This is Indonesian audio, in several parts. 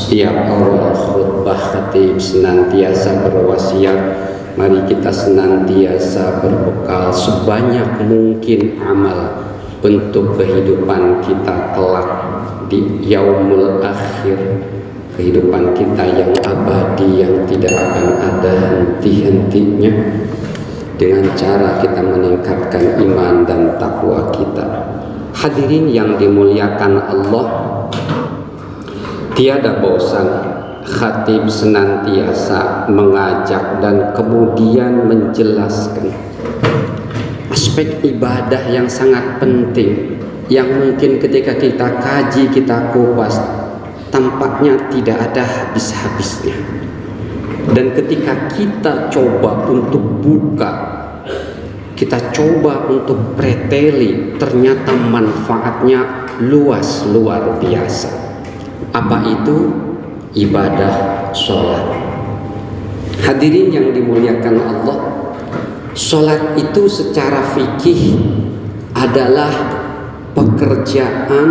Setiap awal khutbah khatib senantiasa berwasiat, mari kita senantiasa berbekal sebanyak mungkin amal untuk kehidupan kita kelak di yaumul akhir, kehidupan kita yang abadi, yang tidak akan ada henti-hentinya, dengan cara kita meningkatkan iman dan takwa kita. Hadirin yang dimuliakan Allah, tiada bosan khatib senantiasa mengajak dan kemudian menjelaskan aspek ibadah yang sangat penting, yang mungkin ketika kita kaji, kita kupas, tampaknya tidak ada habis-habisnya. Dan ketika kita coba untuk buka, kita coba untuk preteli, ternyata manfaatnya luas, luar biasa. Apa itu? Ibadah sholat. Hadirin yang dimuliakan Allah, sholat itu secara fikih adalah pekerjaan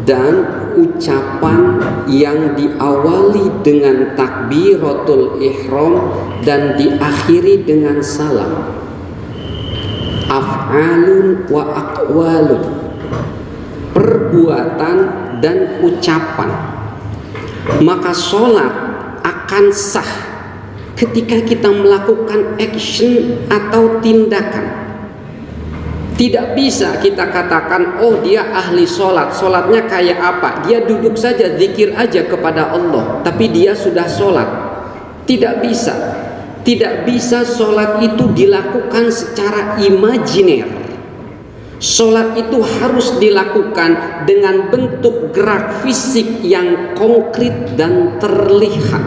dan ucapan yang diawali dengan takbiratul ihram dan diakhiri dengan salam. Af'alun wa aqwalun, perbuatan dan ucapan. Maka sholat akan sah ketika kita melakukan action atau tindakan. Tidak bisa kita katakan, oh dia ahli sholat, sholatnya kayak apa? Dia duduk saja, zikir aja kepada Allah, tapi dia sudah sholat. Tidak bisa. Tidak bisa sholat itu dilakukan secara imajiner. Sholat itu harus dilakukan dengan bentuk gerak fisik yang konkret dan terlihat.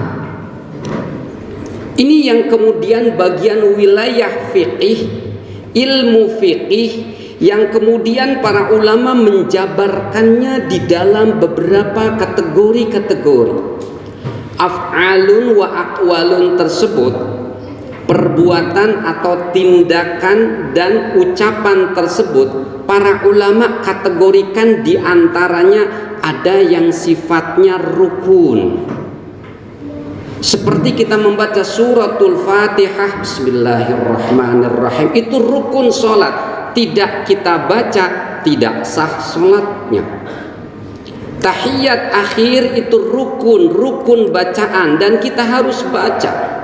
Ini yang kemudian bagian wilayah fiqih, ilmu fiqih, yang kemudian para ulama menjabarkannya di dalam beberapa kategori-kategori. Af'alun wa aqwalun tersebut, perbuatan atau tindakan dan ucapan tersebut, para ulama kategorikan di antaranya ada yang sifatnya rukun. Seperti kita membaca suratul Fatihah, bismillahirrahmanirrahim, itu rukun sholat. Tidak kita baca, tidak sah sholatnya. Tahiyat akhir itu rukun bacaan dan kita harus baca.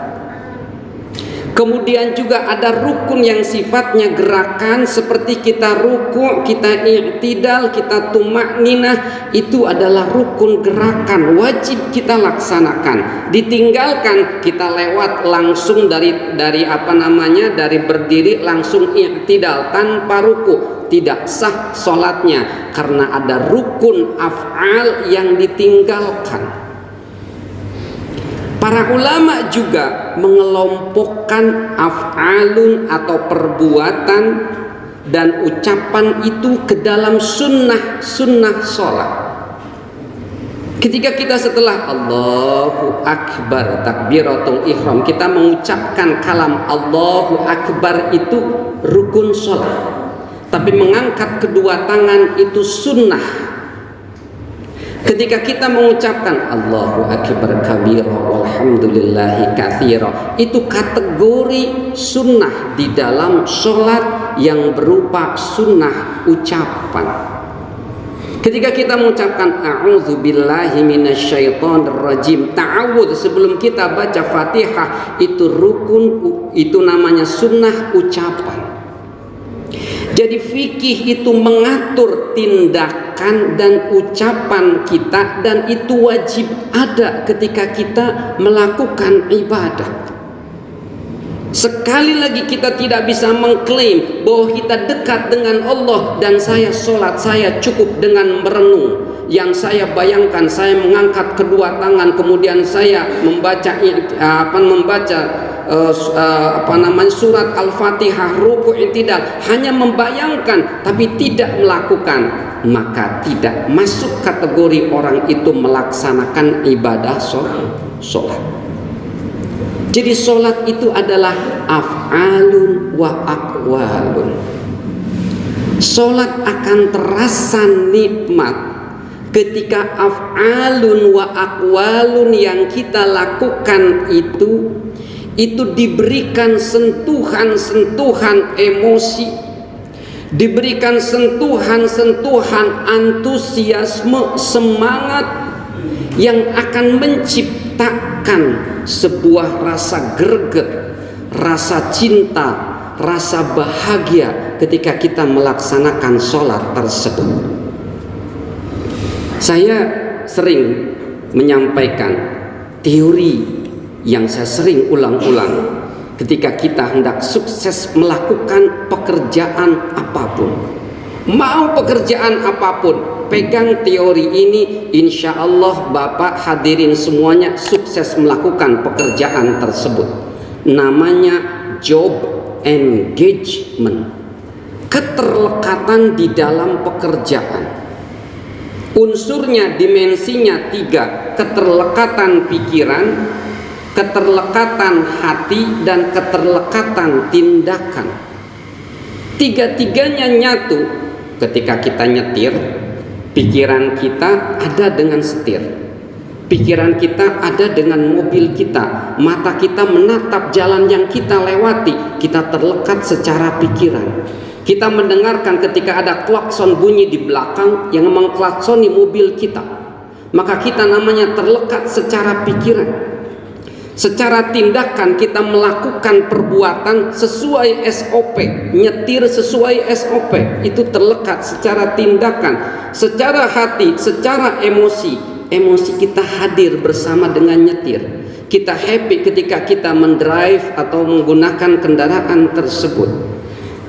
Kemudian juga ada rukun yang sifatnya gerakan, seperti kita ruku', kita i'tidal, kita tumakninah, itu adalah rukun gerakan, wajib kita laksanakan. Ditinggalkan, kita lewat langsung dari berdiri langsung i'tidal tanpa ruku', tidak sah sholatnya karena ada rukun af'al yang ditinggalkan. Para ulama juga mengelompokkan af'alun atau perbuatan dan ucapan itu ke dalam sunnah sholat. Ketika kita setelah Allahu Akbar, takbiratul ihram, kita mengucapkan kalam Allahu Akbar, itu rukun sholat. Tapi mengangkat kedua tangan itu sunnah. Ketika kita mengucapkan Allahu Akbar kabira walhamdulillahi katsira, itu kategori sunnah di dalam sholat yang berupa sunnah ucapan. Ketika kita mengucapkan a'udzubillahi minasyaitonirrajim, ta'awudz sebelum kita baca Fatihah, itu rukun, itu namanya sunnah ucapan. Jadi fikih itu mengatur tindakan dan ucapan kita, dan itu wajib ada ketika kita melakukan ibadah. Sekali lagi kita tidak bisa mengklaim bahwa kita dekat dengan Allah dan saya sholat saya cukup dengan merenung. Yang saya bayangkan, saya mengangkat kedua tangan, kemudian saya membaca surat Al-Fatihah, ruku' tidak, hanya membayangkan tapi tidak melakukan, maka tidak masuk kategori orang itu melaksanakan ibadah sholat. Jadi sholat itu adalah af'alun wa aqwalun. Sholat akan terasa nikmat ketika af'alun wa aqwalun yang kita lakukan itu diberikan sentuhan-sentuhan emosi, diberikan sentuhan-sentuhan antusiasme, semangat yang akan menciptakan sebuah rasa greget, rasa cinta, rasa bahagia ketika kita melaksanakan sholat tersebut. Saya sering menyampaikan teori yang saya sering ulang-ulang ketika kita hendak sukses melakukan pekerjaan apapun. Mau pekerjaan apapun, pegang teori ini, insya Allah Bapak hadirin semuanya sukses melakukan pekerjaan tersebut. Namanya job engagement, keterlekatan di dalam pekerjaan. Unsurnya, dimensinya 3, keterlekatan pikiran, keterlekatan hati, dan keterlekatan tindakan. Tiga-tiganya nyatu ketika kita nyetir. Pikiran kita ada dengan setir, pikiran kita ada dengan mobil kita, mata kita menatap jalan yang kita lewati, kita terlekat secara pikiran. Kita mendengarkan ketika ada klakson bunyi di belakang yang mengklaksoni mobil kita, maka kita namanya terlekat secara pikiran. Secara tindakan kita melakukan perbuatan sesuai SOP, nyetir sesuai SOP, itu terlekat secara tindakan. Secara hati, secara emosi kita hadir bersama dengan nyetir. Kita happy ketika kita mendrive atau menggunakan kendaraan tersebut.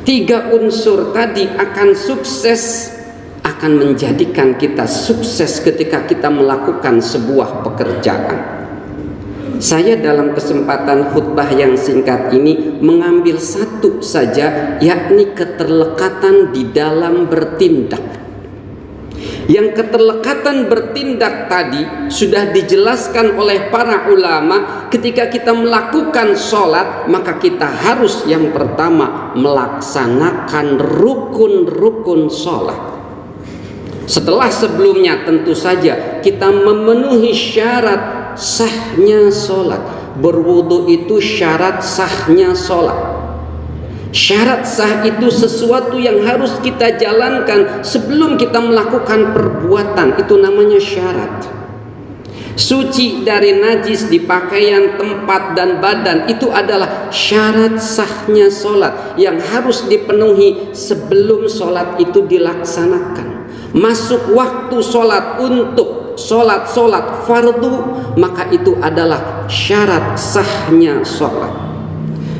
3 unsur tadi akan sukses, akan menjadikan kita sukses ketika kita melakukan sebuah pekerjaan. Saya dalam kesempatan khutbah yang singkat ini mengambil satu saja, yakni keterlekatan di dalam bertindak. Yang keterlekatan bertindak tadi sudah dijelaskan oleh para ulama. Ketika kita melakukan sholat, maka kita harus yang pertama melaksanakan rukun-rukun sholat. Setelah sebelumnya tentu saja kita memenuhi syarat sahnya sholat. Berwudu itu syarat sahnya sholat. Syarat sah itu sesuatu yang harus kita jalankan sebelum kita melakukan perbuatan, itu namanya syarat. Suci dari najis di pakaian, tempat, dan badan, itu adalah syarat sahnya sholat yang harus dipenuhi sebelum sholat itu dilaksanakan. Masuk waktu sholat untuk sholat fardu, maka itu adalah syarat sahnya sholat.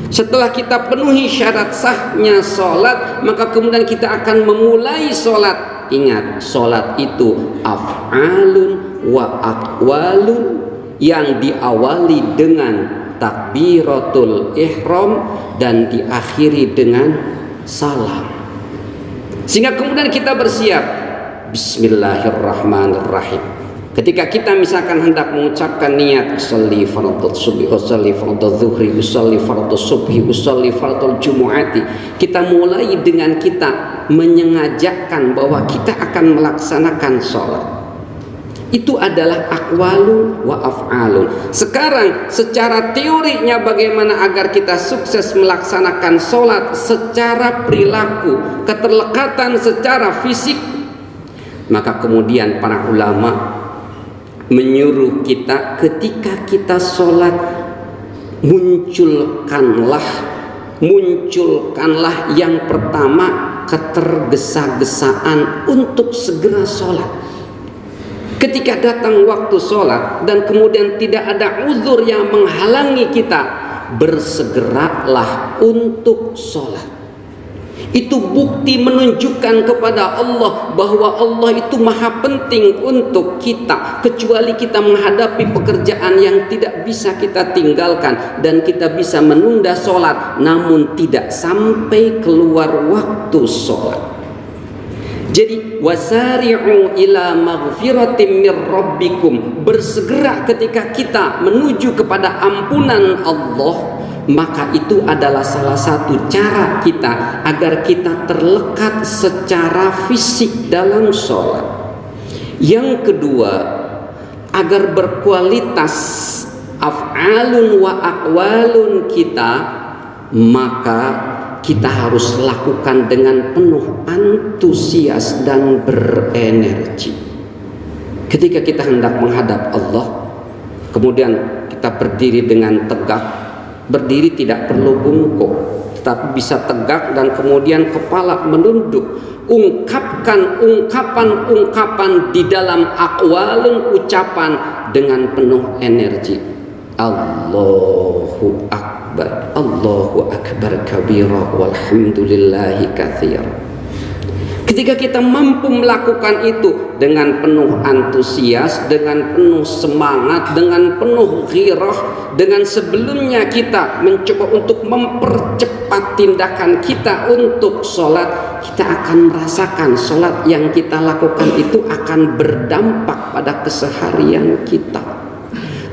Setelah kita penuhi syarat sahnya sholat, maka kemudian kita akan memulai sholat. Ingat, sholat itu af'alun wa aqwalun, yang diawali dengan takbiratul ihram dan diakhiri dengan salam. Sehingga kemudian kita bersiap, bismillahirrahmanirrahim. Ketika kita misalkan hendak mengucapkan niat usolli fardhu subhi, usolli fardhu zuhri, usolli fardhu subhi, usolli fardhu jumu'ati, kita mulai dengan kita menyengajakan bahwa kita akan melaksanakan sholat. Itu adalah aqwalu wa af'alun. Sekarang secara teorinya bagaimana agar kita sukses melaksanakan sholat secara perilaku, keterlekatan secara fisik. Maka kemudian para ulama menyuruh kita ketika kita sholat, munculkanlah yang pertama ketergesa-gesaan untuk segera sholat. Ketika datang waktu sholat dan kemudian tidak ada uzur yang menghalangi kita, bersegeralah untuk sholat. Itu bukti menunjukkan kepada Allah bahwa Allah itu maha penting untuk kita, kecuali kita menghadapi pekerjaan yang tidak bisa kita tinggalkan dan kita bisa menunda sholat namun tidak sampai keluar waktu sholat. Jadi wasari'u ila maghfiratin mir rabbikum, bersegera ketika kita menuju kepada ampunan Allah. Maka itu adalah salah satu cara kita agar kita terlekat secara fisik dalam sholat. Yang kedua, agar berkualitas af'alun wa aqwalun kita, maka kita harus lakukan dengan penuh antusias dan berenergi. Ketika kita hendak menghadap Allah, kemudian kita berdiri dengan tegak. Berdiri tidak perlu bungkuk, tetapi bisa tegak dan kemudian kepala menunduk. Ungkapkan ungkapan-ungkapan di dalam aqwalun, ucapan dengan penuh energi. Allahu Akbar, Allahu Akbar kabira, walhamdulillahi katsira. Ketika kita mampu melakukan itu dengan penuh antusias, dengan penuh semangat, dengan penuh ghirah, dengan sebelumnya kita mencoba untuk mempercepat tindakan kita untuk sholat, kita akan merasakan sholat yang kita lakukan itu akan berdampak pada keseharian kita.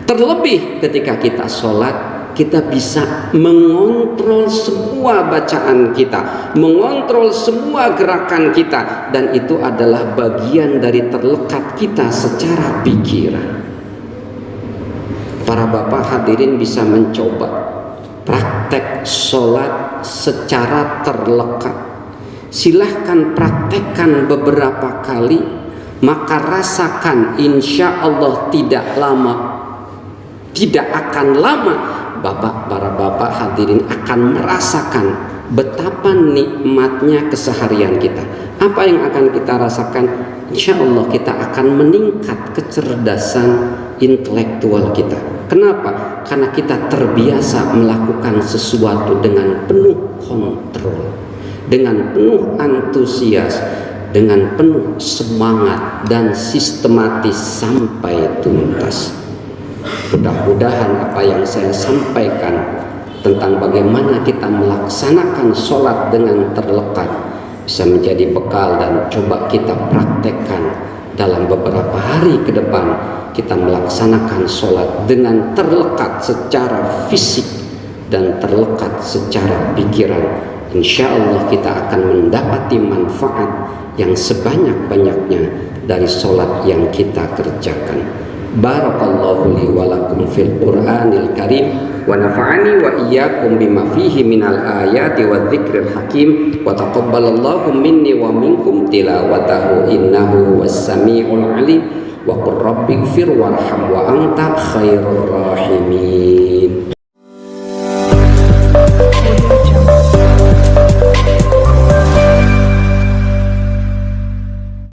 Terlebih ketika kita sholat, kita bisa mengontrol semua bacaan kita, mengontrol semua gerakan kita, dan itu adalah bagian dari terlekat kita secara pikiran. Para bapak hadirin bisa mencoba praktek sholat secara terlekat. Silahkan praktekkan beberapa kali, maka rasakan insya Allah tidak akan lama para bapak hadirin akan merasakan betapa nikmatnya keseharian kita. Apa yang akan kita rasakan? Insya Allah kita akan meningkat kecerdasan intelektual kita. Kenapa? Karena kita terbiasa melakukan sesuatu dengan penuh kontrol, dengan penuh antusias, dengan penuh semangat dan sistematis sampai tuntas. Mudah-mudahan apa yang saya sampaikan tentang bagaimana kita melaksanakan sholat dengan terlekat bisa menjadi bekal, dan coba kita praktekkan dalam beberapa hari ke depan. Kita melaksanakan sholat dengan terlekat secara fisik dan terlekat secara pikiran. Insya Allah kita akan mendapati manfaat yang sebanyak-banyaknya dari sholat yang kita kerjakan. Barakallahu li wa lakum fil Qur'anil Karim, wa nafa'ani wa iyyakum bima fihi minal ayati wa dzikril hakim, wa taqabbalallahu minni wa minkum tilawatahu innahu was-sami'ul alim, wa qur rabbighfir warham wa anta khairur